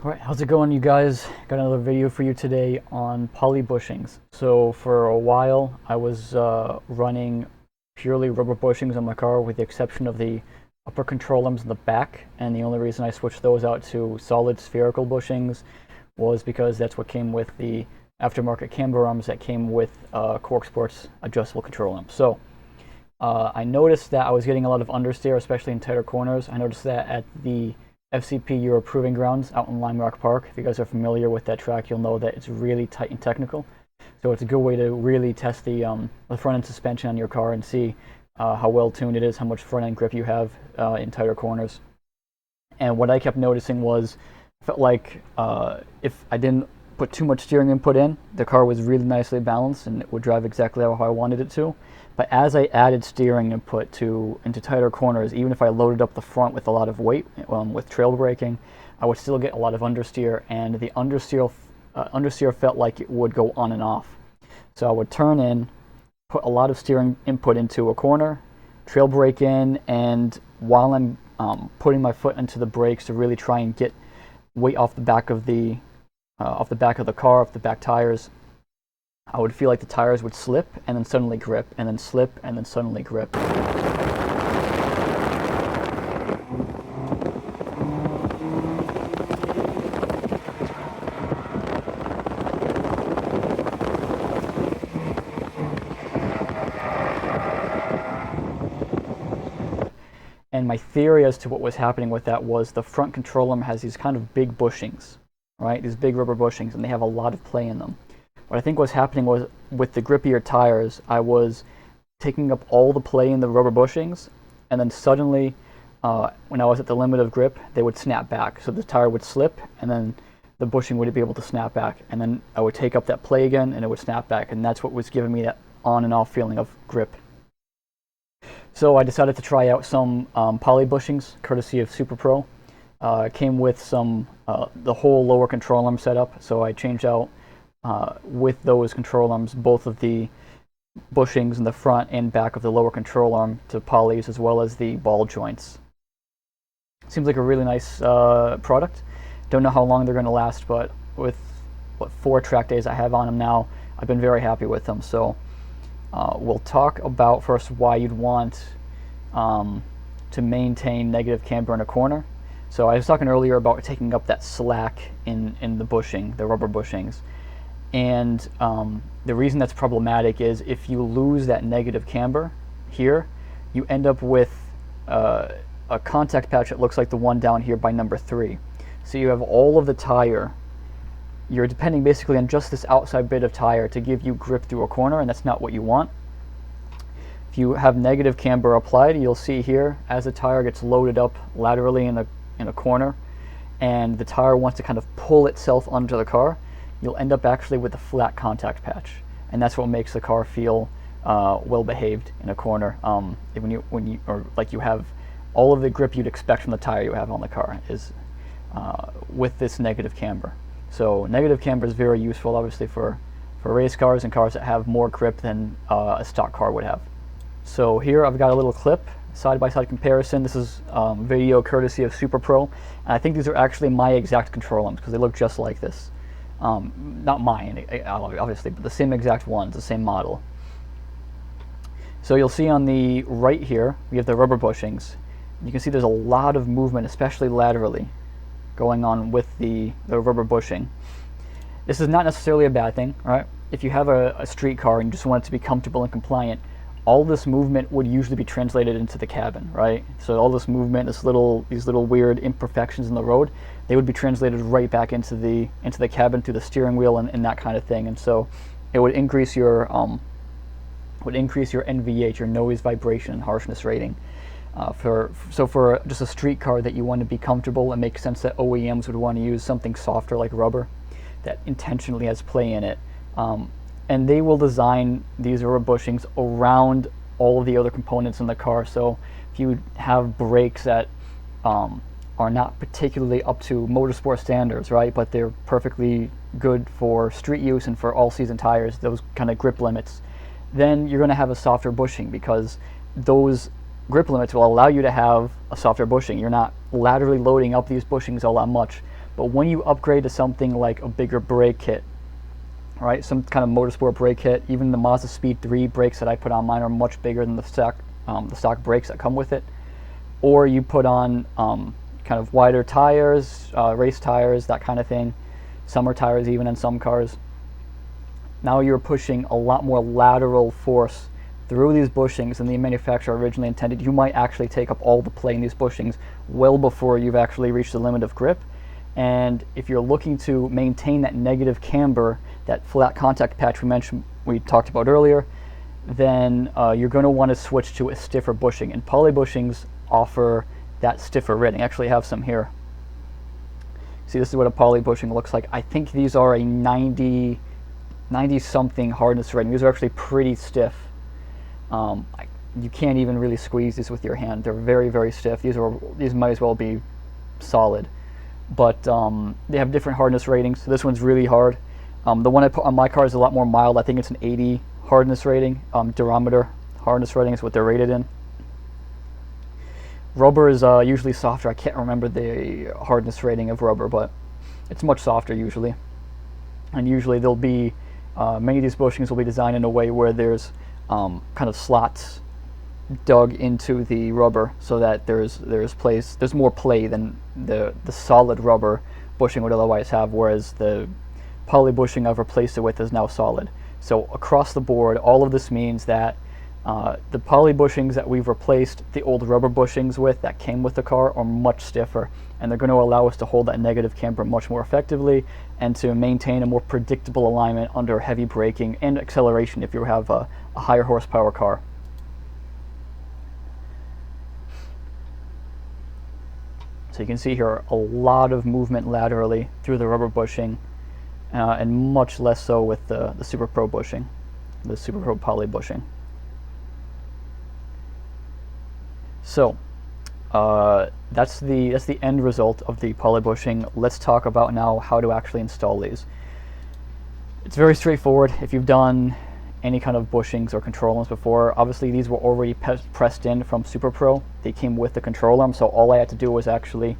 Alright, how's it going, you guys? Got another video for you today on poly bushings. So for a while I was running purely rubber bushings on my car with the exception of the upper control arms in the back, and the only reason I switched those out to solid spherical bushings was because that's what came with the aftermarket camber arms that came with Cork Sports adjustable control arms. So I noticed that I was getting a lot of understeer, especially in tighter corners. I noticed that at the FCP Euro Proving Grounds out in Lime Rock Park. If you guys are familiar with that track, you'll know that it's really tight and technical. So it's a good way to really test the front end suspension on your car and see how well tuned it is, how much front end grip you have in tighter corners. And what I kept noticing was, I felt like if I didn't put too much steering input in, the car was really nicely balanced and it would drive exactly how I wanted it to. But as I added steering input into tighter corners, even if I loaded up the front with a lot of weight, with trail braking, I would still get a lot of understeer, and the understeer felt like it would go on and off. So I would turn in, put a lot of steering input into a corner, trail brake in, and while I'm putting my foot into the brakes to really try and get weight off the back of the car, off the back tires, I would feel like the tires would slip and then suddenly grip, and then slip and then suddenly grip. And my theory as to what was happening with that was the front control arm has these kind of big bushings, right? These big rubber bushings, and they have a lot of play in them. What I think was happening was, with the grippier tires, I was taking up all the play in the rubber bushings, and then suddenly, when I was at the limit of grip, they would snap back. So the tire would slip, and then the bushing wouldn't be able to snap back. And then I would take up that play again, and it would snap back. And that's what was giving me that on and off feeling of grip. So I decided to try out some poly bushings, courtesy of Super Pro. Came with some the whole lower control arm setup, so I changed out with those control arms both of the bushings in the front and back of the lower control arm to polys, as well as the ball joints. Seems like a really nice product. Don't know how long they're going to last, but with what 4 track days I have on them now, I've been very happy with them. So we'll talk about first why you'd want to maintain negative camber in a corner. So I was talking earlier about taking up that slack in the bushing, the rubber bushings. And the reason that's problematic is if you lose that negative camber here, you end up with a contact patch that looks like the one down here by number 3. So you have all of the tire. You're depending basically on just this outside bit of tire to give you grip through a corner, and that's not what you want. If you have negative camber applied, you'll see here as the tire gets loaded up laterally in a corner, and the tire wants to kind of pull itself onto the car, you'll end up actually with a flat contact patch, and that's what makes the car feel well behaved in a corner. When you have all of the grip you'd expect from the tire you have on the car is with this negative camber. So negative camber is very useful, obviously, for race cars and cars that have more grip than a stock car would have. So here I've got a little clip, side-by-side comparison. This is video courtesy of Super Pro, and I think these are actually my exact control arms because they look just like this. Not mine, obviously, but the same exact ones, the same model. So you'll see on the right here, we have the rubber bushings. You can see there's a lot of movement, especially laterally, going on with the rubber bushing. This is not necessarily a bad thing, right? If you have a street car and you just want it to be comfortable and compliant, all this movement would usually be translated into the cabin, right? So all this movement, these little weird imperfections in the road, they would be translated right back into the cabin through the steering wheel and that kind of thing. And so it would increase your NVH, your noise, vibration, and harshness rating. For just a street car that you want to be comfortable, it makes sense that OEMs would want to use something softer like rubber that intentionally has play in it. And they will design these rubber bushings around all of the other components in the car. So if you have brakes that are not particularly up to motorsport standards, right, but they're perfectly good for street use and for all-season tires, those kind of grip limits, then you're going to have a softer bushing because those grip limits will allow you to have a softer bushing. You're not laterally loading up these bushings all that much, But when you upgrade to something like a bigger brake kit, right, some kind of motorsport brake kit, even the Mazda Speed 3 brakes that I put on mine are much bigger than the stock brakes that come with it. Or you put on kind of wider tires, race tires, that kind of thing, summer tires even in some cars. Now you're pushing a lot more lateral force through these bushings than the manufacturer originally intended. You might actually take up all the play in these bushings well before you've actually reached the limit of grip. And if you're looking to maintain that negative camber, that flat contact patch we talked about earlier, then you're going to want to switch to a stiffer bushing. And poly bushings offer that stiffer rating. I actually have some here. See, this is what a poly bushing looks like. I think these are a 90 something hardness rating. These are actually pretty stiff. You can't even really squeeze these with your hand. They're very, very stiff. These might as well be solid. But they have different hardness ratings. So this one's really hard. The one I put on my car is a lot more mild. I think it's an 80 hardness rating. Durometer hardness rating is what they're rated in. Rubber is usually softer. I can't remember the hardness rating of rubber, but it's much softer usually. And usually there'll be many of these bushings will be designed in a way where there's kind of slots dug into the rubber, so that there's more play than the solid rubber bushing would otherwise have, whereas the poly bushing I've replaced it with is now solid. So across the board, all of this means that the poly bushings that we've replaced the old rubber bushings with that came with the car are much stiffer, and they're going to allow us to hold that negative camber much more effectively and to maintain a more predictable alignment under heavy braking and acceleration if you have a higher horsepower car. So you can see here a lot of movement laterally through the rubber bushing, and much less so with the Super Pro bushing, the Super Pro poly bushing. So that's the end result of the poly bushing. Let's talk about now how to actually install these. It's very straightforward. If you've done any kind of bushings or control arms before, obviously these were already pressed in from Super Pro. They came with the control arm, so all I had to do was actually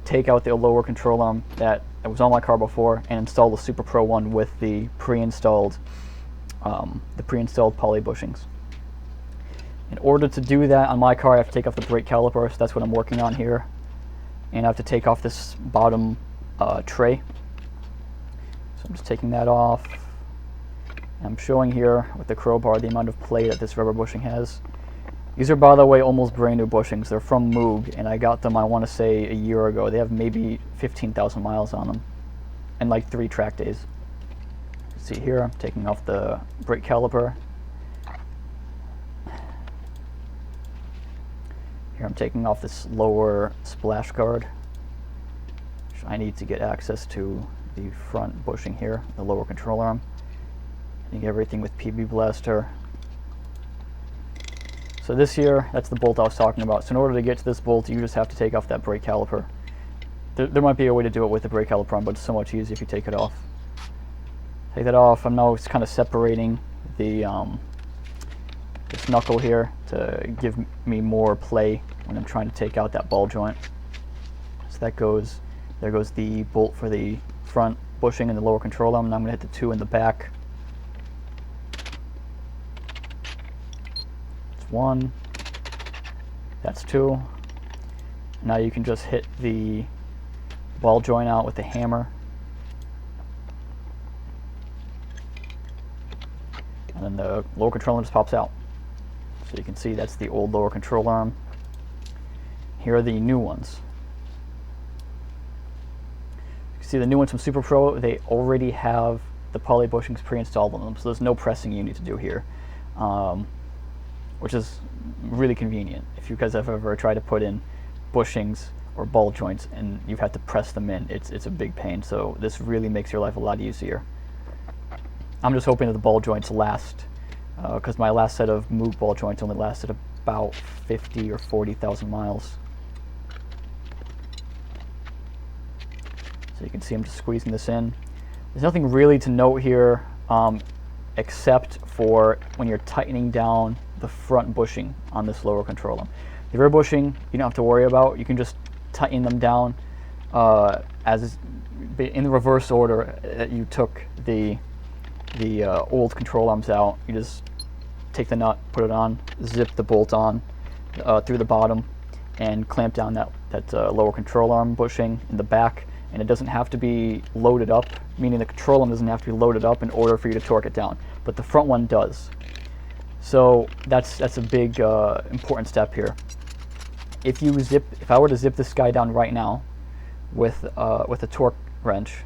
take out the lower control arm that was on my car before and install the Super Pro one with the pre-installed poly bushings. In order to do that on my car, I have to take off the brake caliper, so that's what I'm working on here. And I have to take off this bottom tray. So I'm just taking that off. And I'm showing here with the crowbar the amount of play that this rubber bushing has. These are, by the way, almost brand new bushings. They're from Moog, and I got them, I want to say, a year ago. They have maybe 15,000 miles on them and like 3 track days. See here, I'm taking off the brake caliper. Here I'm taking off this lower splash guard, which I need to get access to the front bushing here, the lower control arm. I think everything with PB Blaster. So this here, that's the bolt I was talking about. So in order to get to this bolt, you just have to take off that brake caliper. There might be a way to do it with the brake caliper on, but it's so much easier if you take it off. Take that off. I'm now kind of separating the this knuckle here to give me more play when I'm trying to take out that ball joint. So that goes, there goes the bolt for the front bushing and the lower control arm, and I'm going to hit the 2 in the back. That's 1, that's 2. Now you can just hit the ball joint out with the hammer. And then the lower control arm just pops out. So you can see that's the old lower control arm. Here are the new ones. You can see the new ones from Super Pro, they already have the poly bushings pre-installed on them, so there's no pressing you need to do here, which is really convenient. If you guys have ever tried to put in bushings or ball joints and you've had to press them in, it's a big pain, so this really makes your life a lot easier. I'm just hoping that the ball joints last, because my last set of Moog ball joints only lasted about 50 or 40,000 miles. So you can see I'm just squeezing this in. There's nothing really to note here except for when you're tightening down the front bushing on this lower control arm. The rear bushing you don't have to worry about. You can just tighten them down as in the reverse order that you took the old control arms out. You just take the nut, put it on, zip the bolt on through the bottom, and clamp down that lower control arm bushing in the back. And it doesn't have to be loaded up, meaning the control arm doesn't have to be loaded up in order for you to torque it down, but the front one does. So that's a big important step here. If I were to zip this guy down right now with a torque wrench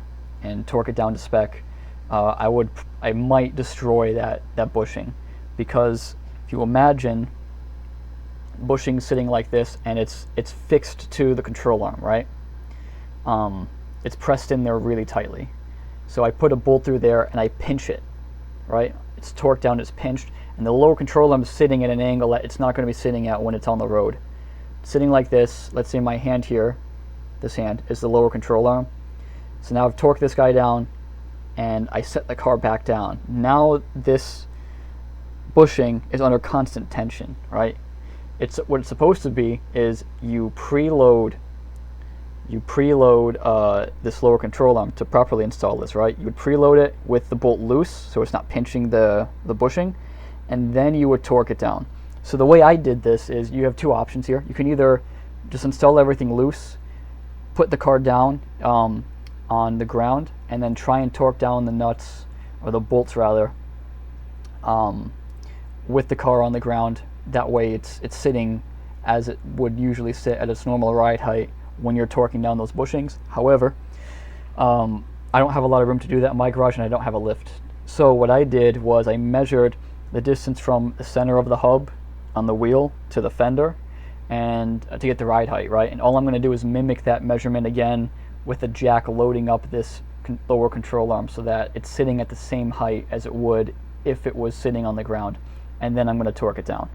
and torque it down to spec, I might destroy that bushing, because if you imagine bushing sitting like this and it's fixed to the control arm, right? It's pressed in there really tightly. So I put a bolt through there and I pinch it, right? It's torqued down, it's pinched, and the lower control arm is sitting at an angle that it's not going to be sitting at when it's on the road. Sitting like this, let's say my hand here, this hand, is the lower control arm. So now I've torqued this guy down and I set the car back down. Now this bushing is under constant tension, right? What it's supposed to be is you preload this lower control arm to properly install this, right? You would preload it with the bolt loose so it's not pinching the bushing, and then you would torque it down. So the way I did this is, you have two options here. You can either just install everything loose, put the car down on the ground, and then try and torque down the nuts, or the bolts rather, with the car on the ground. That way it's sitting as it would usually sit at its normal ride height when you're torquing down those bushings. However, I don't have a lot of room to do that in my garage, and I don't have a lift. So what I did was I measured the distance from the center of the hub on the wheel to the fender, and to get the ride height, right? And all I'm going to do is mimic that measurement again with the jack loading up this lower control arm so that it's sitting at the same height as it would if it was sitting on the ground. And then I'm going to torque it down.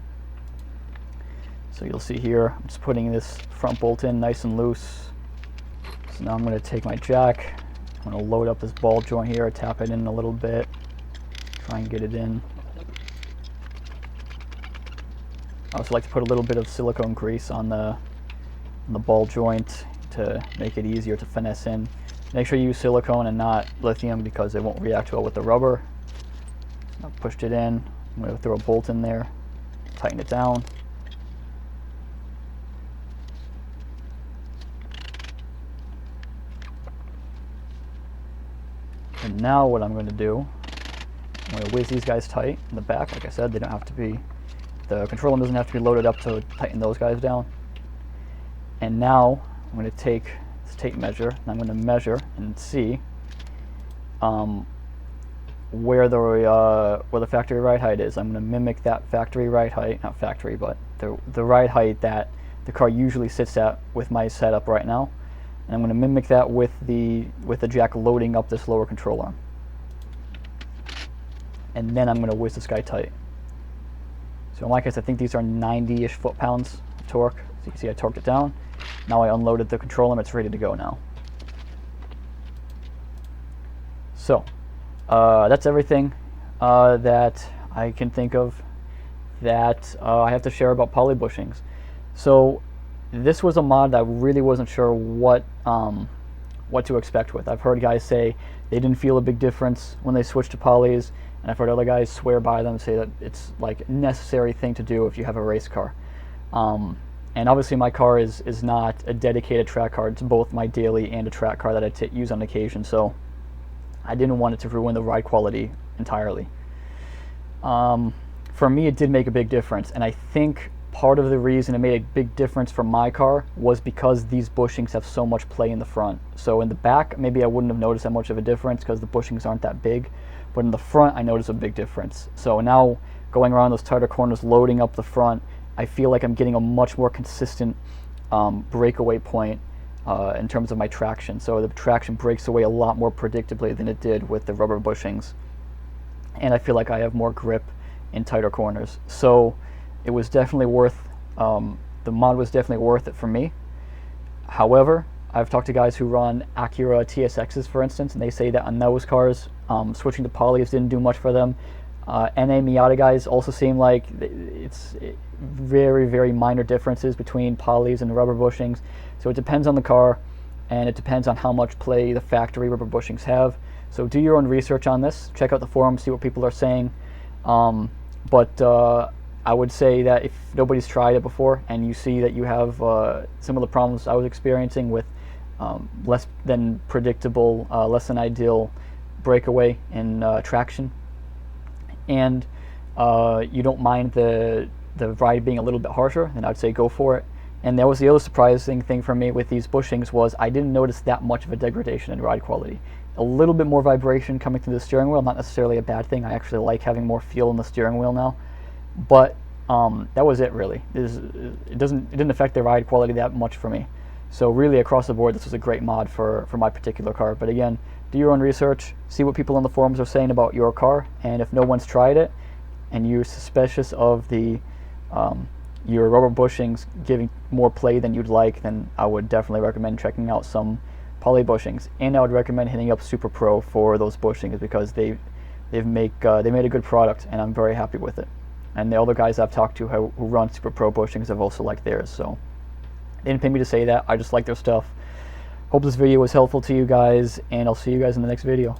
So you'll see here, I'm just putting this front bolt in nice and loose. So now I'm going to take my jack, I'm going to load up this ball joint here, tap it in a little bit, try and get it in. I also like to put a little bit of silicone grease on the ball joint to make it easier to finesse in. Make sure you use silicone and not lithium, because it won't react well with the rubber. So I've pushed it in. I'm going to throw a bolt in there, tighten it down. And now what I'm going to do, I'm going to whiz these guys tight in the back. Like I said, they don't have to be, the control arm doesn't have to be loaded up to tighten those guys down. And now I'm going to take this tape measure, and I'm going to measure and see where the factory ride height is. I'm going to mimic that factory ride height, not factory, but the ride height that the car usually sits at with my setup right now. And I'm going to mimic that with the jack loading up this lower control arm. And then I'm going to whiz this guy tight. So in my case, I think these are 90-ish foot-pounds of torque. So you can see I torqued it down. Now I unloaded the control arm, it's ready to go now. So that's everything that I can think of that I have to share about poly bushings. So this was a mod that I really wasn't sure what to expect with. I've heard guys say they didn't feel a big difference when they switched to polys, and I've heard other guys swear by them, say that it's like a necessary thing to do if you have a race car. And obviously my car is not a dedicated track car. It's both my daily and a track car that I use on occasion, so I didn't want it to ruin the ride quality entirely. For me, it did make a big difference, and I think part of the reason it made a big difference for my car was because these bushings have so much play in the front. So in the back, maybe I wouldn't have noticed that much of a difference because the bushings aren't that big, but in the front, I noticed a big difference. So now going around those tighter corners, loading up the front, I feel like I'm getting a much more consistent breakaway point in terms of my traction. So the traction breaks away a lot more predictably than it did with the rubber bushings. And I feel like I have more grip in tighter corners. So it was definitely worth, the mod was definitely worth it for me. However, I've talked to guys who run Acura TSXs, for instance, and they say that on those cars, switching to polys didn't do much for them. NA Miata guys also seem like it's very, very minor differences between polys and rubber bushings. So it depends on the car. and it depends on how much play the factory rubber bushings have. So do your own research on this. Check out the forums, see what people are saying. But I would say that if nobody's tried it before and you see that you have some of the problems I was experiencing with less than predictable, less than ideal breakaway in traction, and you don't mind the ride being a little bit harsher, then I'd say go for it. And that was the other surprising thing for me with these bushings, was I didn't notice that much of a degradation in ride quality. A little bit more vibration coming through the steering wheel, not necessarily a bad thing. I actually like having more feel in the steering wheel now. But that was it, really. It didn't affect the ride quality that much for me. So really, across the board, this was a great mod for my particular car. But again, do your own research, see what people on the forums are saying about your car, and if no one's tried it, and you're suspicious of the your rubber bushings giving more play than you'd like, then I would definitely recommend checking out some poly bushings. And I would recommend hitting up Super Pro for those bushings, because they made a good product, and I'm very happy with it. And the other guys I've talked to who run Super Pro bushings have also liked theirs. So they didn't pay me to say that. I just like their stuff. Hope this video was helpful to you guys, and I'll see you guys in the next video.